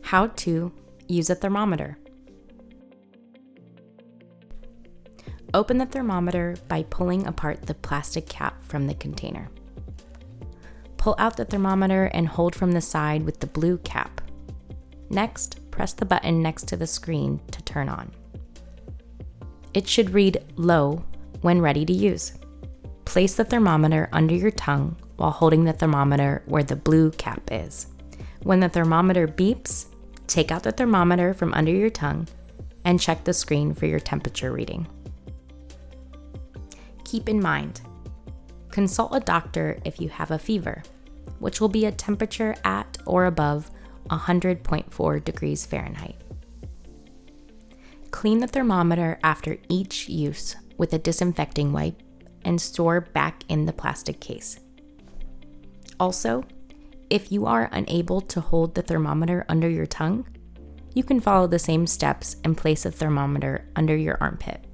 How to use a thermometer. Open the thermometer by pulling apart the plastic cap from the container. Pull out the thermometer and hold from the side with the blue cap. Next, press the button next to the screen to turn on. It should read low when ready to use. Place the thermometer under your tongue while holding the thermometer where the blue cap is. When the thermometer beeps, take out the thermometer from under your tongue and check the screen for your temperature reading. Keep in mind, consult a doctor if you have a fever, which will be a temperature at or above 100.4 degrees Fahrenheit. Clean the thermometer after each use with a disinfecting wipe and store back in the plastic case. Also, if you are unable to hold the thermometer under your tongue, you can follow the same steps and place a thermometer under your armpit.